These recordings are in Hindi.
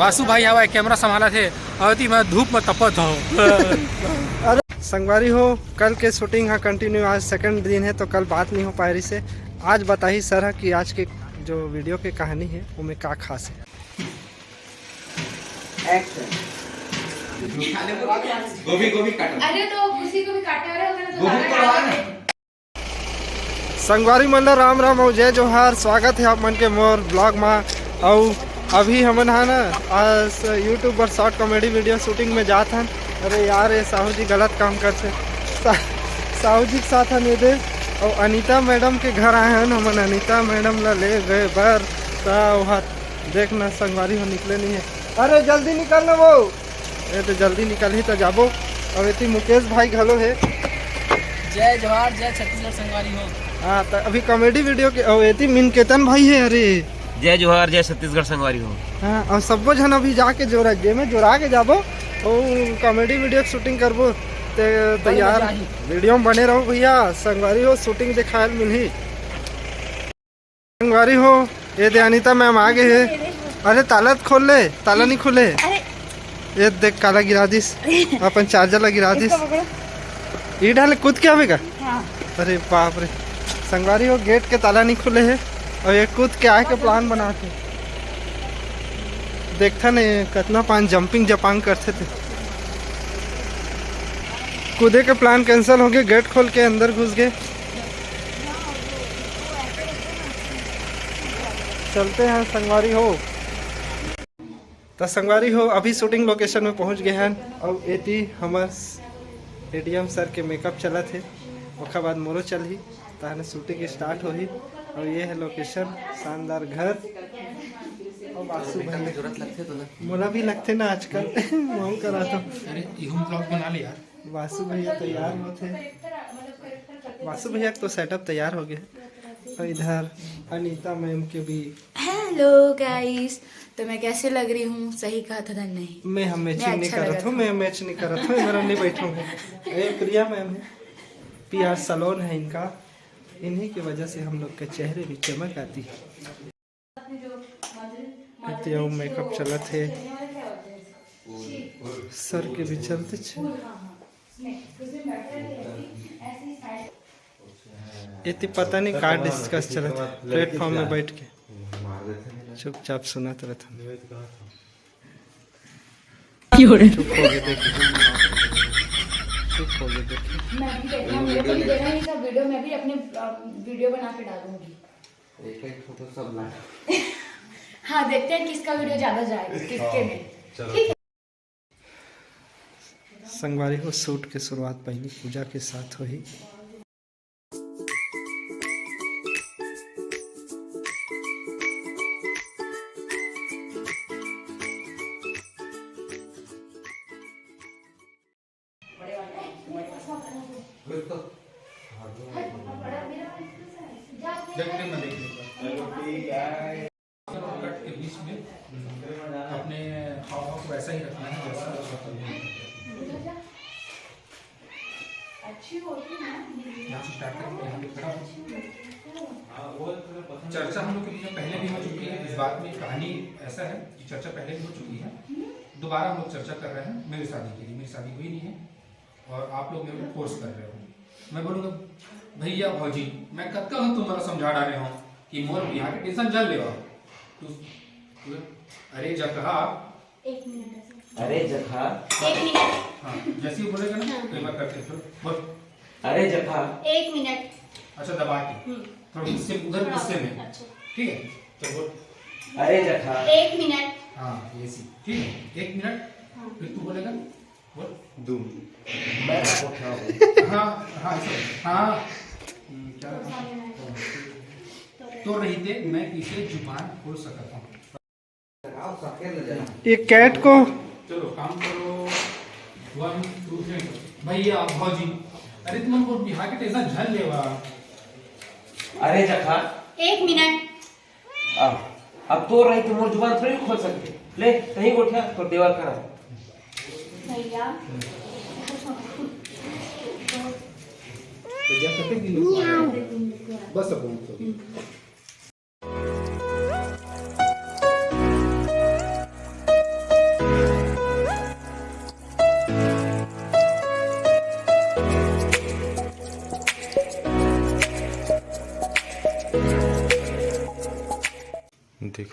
वासु भाई हवा कैमरा संभाला थे अवती मैं धूप में तपत हो। अरे संगवारी हो, कल के शूटिंग है कंटिन्यू, आज सेकंड दिन है तो कल बात नहीं हो पा रही से। आज बताइए सर है कि आज के जो वीडियो की कहानी है वो में क्या खास है। गोभी काटो। अरे तो उसी को भी काटने वाले होगा ना, तो गोभी संगवारी मन राम राम और जय जोहार। स्वागत है आप मन के मोर ब्लॉग में। और अभी हमन है ना आज यूट्यूब पर शॉर्ट कॉमेडी वीडियो शूटिंग में जात हन। अरे यार ये साहू जी गलत काम करते। साहू जी के साथ हन दे और अनीता मैडम के घर आए हैं। हमन अनीता मैडम ला ले गए बर वहाँ देखना संगवारी हो निकले नहीं है। अरे जल्दी निकलना वो, ये तो जल्दी निकल ही तो जाबो। और इतनी मुकेश भाई घलो है। जय जोहार, जय छत्तीसगढ़ संगवारी हो। हाँ तो अभी कॉमेडी वीडियो के और इतनी मिनकेतन भाई है। अरे जय जोहार, जय छत्तीसगढ़ संगवारी हो। हाँ और सबो जन अभी जाके जोरा जे में जोरा के जाबो और कॉमेडी वीडियो शूटिंग करबो ते तैयार वीडियो में बने रहो भैया। संगवारी हो शूटिंग दिखाए मिली। संगवारी हो ये अनीता मैम आगे है। अरे ताला खोल ले, ताला नहीं खोले। ये देख काला गिरा दिस, अपन चार्जर ला गिरा दिस। ये डाले कूद के आवेगा। अरे बाप रे संगवारी हो गेट के ताला नहीं खुले है और ये कूद के आए के प्लान बनाते। देखता नहीं कितना पान जंपिंग जपांग करते थे। कूदे के प्लान कैंसिल हो गए, गेट खोल के अंदर घुस गए। चलते हैं संगवारी हो। तो संगवारी हो अभी शूटिंग लोकेशन में पहुंच गए हैं और एती हमार एडीएम सर के मेकअप चला थे। उसके बाद मोरो चल ही ताने शूटिंग स्टार्ट हो ही। और ये है लोकेशन, शानदार घर। और वासु भाई जरूरत लगते तो ना मोला भी लगते ना आजकल मैं करा था। अरे यूं ब्लॉग बना ले यार। वासु भैया तैयार होते। वासु भैया तो सेटअप तैयार हो गया। और इधर अनीता मैम के भी। हेलो गाइस, तो मैं कैसे लग रही हूँ? सही कहा था नहीं? मैं हम मैचिंग नहीं कर रहा था। मैं मैच नहीं कर रहा था। मेरा नहीं बैठूंगा। ये प्रिया मैम है, पीआर सलोन है इनका। इन्हीं की वजह से हम लोग के चेहरे भी चमक आती है। मेकअप चला थे सर के भी चलते इतनी पता नहीं का डिस्कस चला था प्लेटफॉर्म में बैठ के चुपचाप सुनाते रहता। चुप हो गए देखे, चुप हो गए देखे। वीडियो में भी अपने वीडियो बना के डालूंगी। हाँ देखते हैं किसका वीडियो ज्यादा जाएगा, किसके में। ठीक है। संगवारी हो शूट के शुरुआत पहली पूजा के साथ हुई। के बीच में अपने हाव भाव को वैसा ही रखना है जैसा यहाँ से स्टार्ट करेंगे। चर्चा हम लोग के बीच में पहले भी हो चुकी है इस बात में। कहानी ऐसा है कि चर्चा पहले भी हो चुकी है, दोबारा हम लोग चर्चा कर रहे हैं मेरी शादी के लिए। मेरी शादी हुई नहीं है और आप लोग मेरे को फोर्स कर रहे हो। मैं बोलूँगा भैया भौजी मैं कब का तुम्हारा समझा डाले हूँ कि मोर यहाँ के टेंशन जल ले। अरे जखा, अरे जखा, हाँ जैसे ही बोलेगा ना कई बार करते फिर बोल। अरे जखा, 1 मिनट। अच्छा दबा के थोड़ा गुस्से उधर गुस्से में। ठीक है तो बोल। अरे जखा, 1 मिनट। हाँ ये सी ठीक है 1 मिनट। फिर तू बोलेगा बोल। दूम मैं हाँ हाँ हाँ क्या तो रहते मैं किसे जुबान खोल सकता हूँ। ये कैट को चलो काम करो। 1 2 3 भैया भौजी अरे तुम को बिहार के टेंशन झल लेवा। अरे जखा, 1 मिनट। अब तो रही तुम जुबान थोड़ी खोल सकते। ले कहीं उठा तो देवाल करा भैया बस अब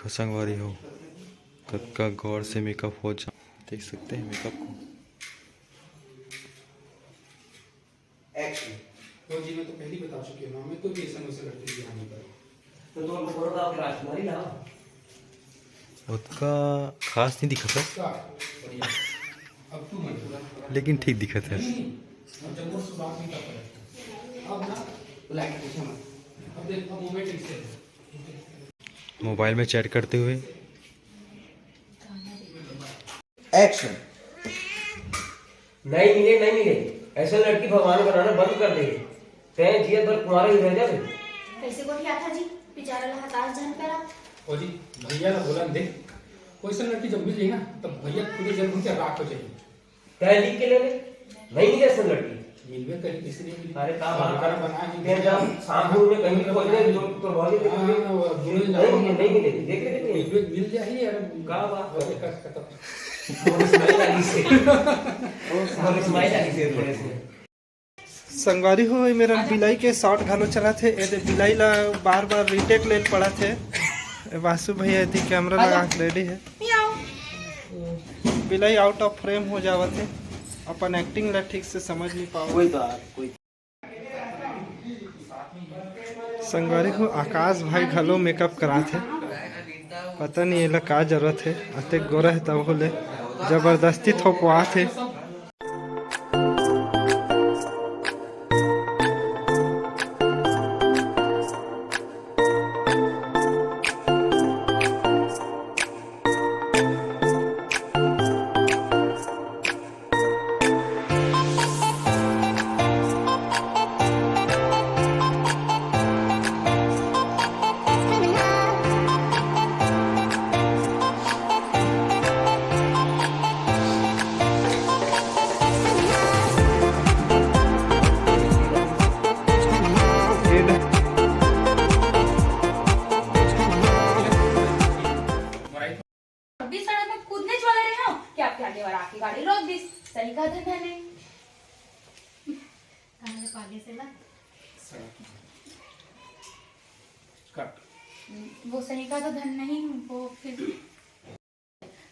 संगवारी हो कतका गौर से मेकअप हो जा देख सकते हैं मेकअप को। तो जी मैं तो पहले ही बता चुकी हूँ ना, मैं तो भी ऐसा वैसे लड़के की हानि पर तो तुम लोग बोलो आप राजकुमारी ना उतना खास नहीं दिखा था बढ़िया। अब तू मत बोला, लेकिन ठीक दिखा था। अब जब वो बात नहीं कर पाए अब ना लाइट पूछो मत, अब देख अब मोमेंट इससे मोबाइल में चैट करते हुए एक्शन। नहीं मिले ऐसा लड़की भगवान बनाना बंद कर दे तय जिया पर कुमारा ही रह जाए। कैसे को क्या था जी बेचारा हताश जन करा। ओ जी भैया ना बोला देख कोई सा लड़की जब मिल जाए ना तब भैया खुद जन्म के राख हो जाएगी। तय लिख के ले ले नहीं मिले ऐसा लड़की मिलवे करी किसी ने मिली अरे कहाँ बात कर बना है फिर जब शाम को में कहीं खोजने तो बहुत ही नहीं मिले देख ले मिल जाए यार कहाँ बात खत्म और स्माइल आली से थोड़े से संगवारी हो मेरा बिलाई के शॉट घालो चला थे ए बिलाई ला बार बार रीटेक ले पड़ा थे। वासु भैया यदि कैमरा लगा के रेडी है। बिलाई आउट ऑफ फ्रेम हो जावा थे अपन एक्टिंग ला ठीक से समझ नहीं पाओ। कोई बात कोई संगवारी को आकाश भाई घलो मेकअप करा थे पता नहीं ये का जरूरत है अते गोरा है तब बोले जबरदस्ती थोपवा थे। गाड़ी रोक दी सही का धंधा नहीं आगे से ना कट वो सही का तो धन नहीं वो फिर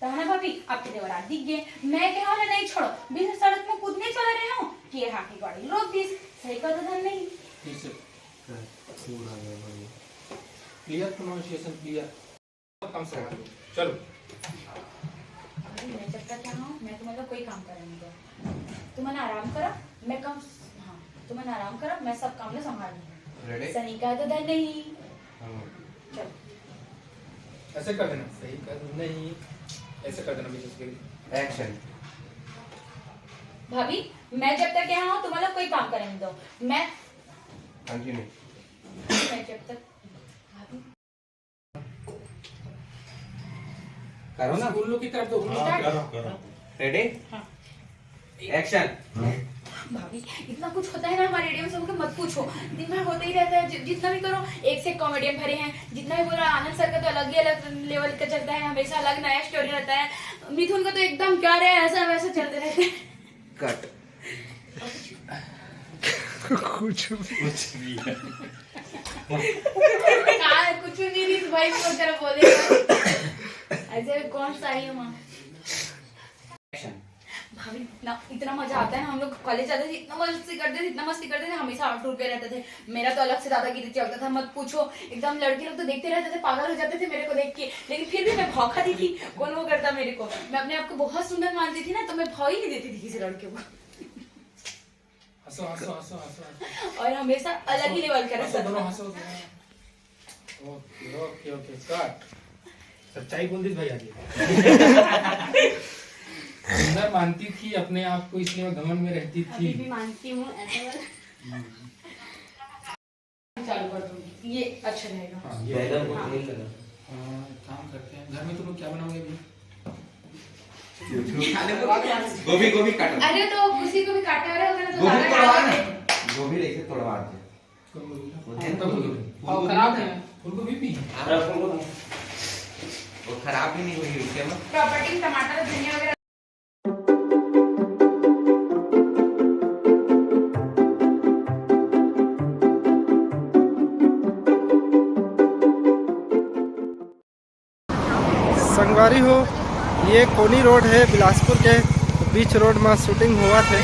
ताना भाभी आपके देवरात दिख गए मैं क्या वाला नहीं छोड़ो बिना सड़क में कूदने चला रहे हो कि ये हाथी गाड़ी रोक दी सही का तो धन नहीं क्लियर प्रोनाउंसिएशन क्लियर कम से कम चलो मैं जब तक यहाँ हूँ मैं तुम्हारा कोई काम करेंगे तो तुम्हारा आराम करो मैं कम हाँ तुम्हारा आराम करो मैं सब काम ना संभाल लूँगी सही का तो धन नहीं चलो ऐसे कर देना सही कर नहीं ऐसे कर देना बीच में एक्शन। भाभी मैं जब तक यहाँ हूँ तुम्हारा कोई काम करेंगे दो मैं जब तक भाभी करो ना उन लोग की कर दो करो रेडी एक्शन। भाभी इतना कुछ होता है ना हमारे रेडियो में सबको मत पूछो दिन भर होता ही रहता है जितना भी करो एक से कॉमेडियन भरे हैं जितना भी बोला आनंद सर का तो अलग ही अलग लेवल का चलता है हमेशा अलग नया स्टोरी रहता है मिथुन का तो एकदम क्या रहे ऐसा वैसा चलते रहते हैं कट कुछ नहीं रही भाई को जरा बोले ऐसे कौन सा आई हूँ भाभी इतना मजा आता है ना हम लोग कॉलेज जाते थे इतना मस्ती करते थे हमेशा आउटडोर पे रहते थे मेरा तो अलग से दादागिरी चलता था मत पूछो एकदम लड़के लोग तो देखते रहते थे पागल हो जाते थे मेरे को देख के लेकिन फिर भी मैं भाव खाती थी कौन वो करता मेरे को मैं अपने आप को बहुत सुंदर मानती थी ना तो मैं भाव ही नहीं देती थी किसी लड़के को हंसो हंसो हंसो हंसो और हमेशा अलग ही लेवल का रहता था हंसो ओके ओके ओके कट सच्चाई बोल दी भाई आगे सुंदर मानती थी अपने आप को इसलिए मैं घमंड में रहती थी अभी भी मानती हूँ ऐसे चालू कर दूंगी ये अच्छा रहेगा हाँ, ये काम करते हैं घर में तुम लोग क्या बनाओगे अभी गोभी काटो अरे तो किसी को भी काटने वाला होगा ना तो गोभी ज्यादा तोड़वा काटना ना गोभी लेके तोड़वा दे खराब है फूलगोभी भी वो खराब ही नहीं हुई उसके में प्रॉपर्टी टमाटर धनिया वगैरह संगवारी हो, ये कोनी रोड है बिलासपुर के बीच रोड में शूटिंग हुआ थे।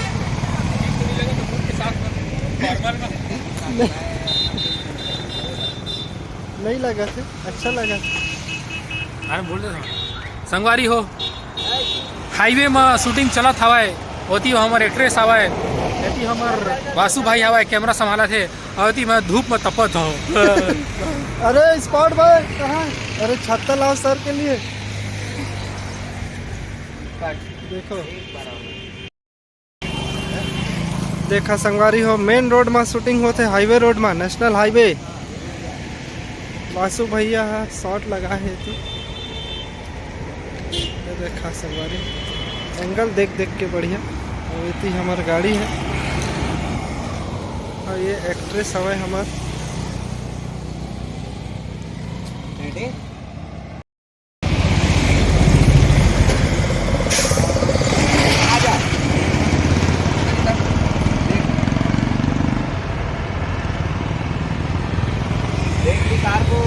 नहीं लगा थे, अच्छा लगा था। बोल रहे संगवारी हो हाईवे में शूटिंग चलत हवाए, होती हमारे एक्ट्रेस हवाए, होती हमार वासु भाई हवाए कैमरा संभाला थे, होती मैं धूप में तपत हो। अरे स्पॉट भाई कहाँ? अरे छत्ता लाओ सर के लिए। देखो देखा संगवारी हो, मेन रोड में शूटिंग होते, हाईवे रोड में, नेशनल हाईवे। वासु भैया शॉट लगा है तो ये देखा संगवारी, एंगल देख देख के बढ़िया। और इतनी हमार गाड़ी है और ये एक्ट्रेस हवा हमार। कार को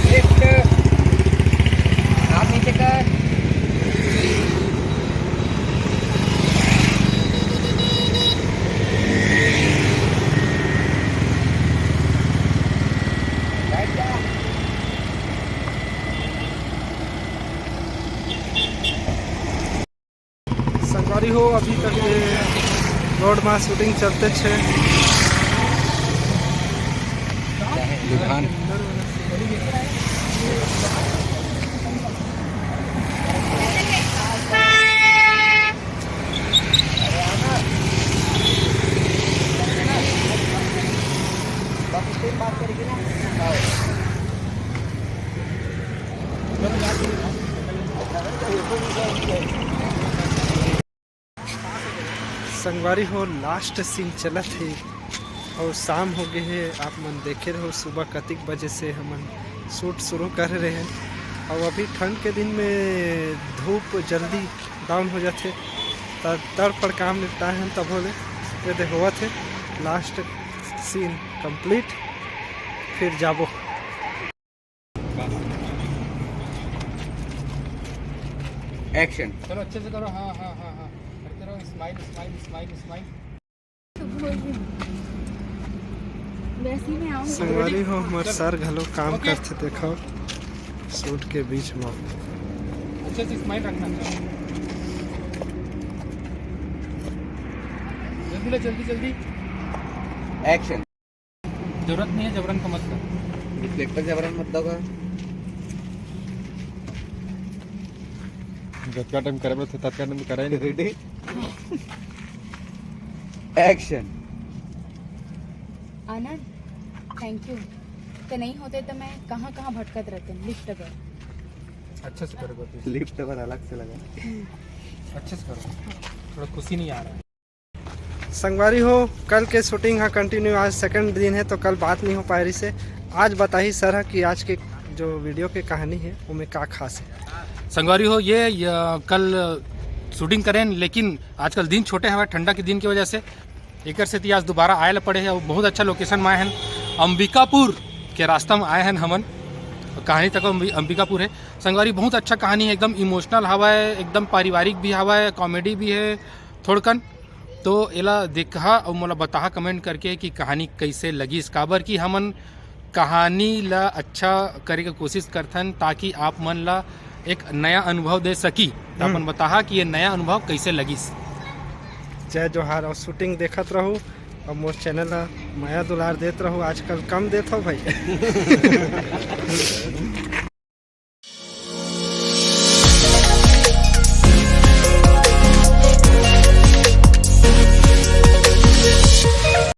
लिफ्ट आप नीचे कर। संगवारी हो, अभी तक ये रोड में शूटिंग चलते छे। दुकान संगवारी हो, लास्ट सीन चलत है और शाम हो गए है। आप मन देखे रहो सुबह कतिक बजे से हमन शूट शुरू कर रहे हैं और अभी ठंड के दिन में धूप जल्दी डाउन हो जाते, तड़फड़ काम निपटाए हैं तब होले ये देखो थे। लास्ट सीन कंप्लीट, फिर जाबो। एक्शन। चलो अच्छे से करो। हाँ हाँ हाँ हाँ करते रहो, स्माइल स्माइल स्माइल स्माइल। वैसे ही मैं आऊंगी। संगवारी हो, हमारे सर घलो काम करते देखो शूट के बीच में। अच्छे से स्माइल रखना, जल्दी ले जल्दी जल्दी। एक्शन। जरूरत नहीं है जबरन का मत कर। रिफ्लेक्टर जबरन मत दो। जितना टाइम करे थे तत्का टाइम करे नहीं। Ready action. Anand thank you, तो नहीं होते तो मैं कहाँ कहाँ भटकत रहते। लिफ्ट पर अच्छे से करो, लिफ्ट पर अलग से लगा। अच्छे से करो, थोड़ा खुशी नहीं आ रहा है। संगवारी हो, कल के शूटिंग है कंटिन्यू, आज सेकंड दिन है तो कल बात नहीं हो पा रही से। आज बताइए सर कि आज के जो वीडियो की कहानी है उनमें क्या खास है। संगवारी हो, ये कल शूटिंग करें, लेकिन आजकल दिन छोटे हवा ठंडा के दिन की वजह से एक से आज दोबारा आए पड़े हैं। बहुत अच्छा लोकेशन में आए हैं, अंबिकापुर के रास्ता में आए हैं हमन। कहानी तक अंबिकापुर है संगवारी। बहुत अच्छा कहानी है, एकदम इमोशनल हवा है, एकदम पारिवारिक भी हवा है, कॉमेडी भी है थोड़कन। तो एला देखा और मोला बताहा कमेंट करके कि कहानी कैसे लगी। काबर की हमन कहानी ला अच्छा करे के कोशिश करथन ताकि आप मन ला एक नया अनुभव दे सकी। तो अपन बताहा कि ये नया अनुभव कैसे लगिस। जय जोहार, और शूटिंग देखत रहूँ और मोर चैनल ला माया दुलार देत रहूँ। आजकल कम देत हो भाई।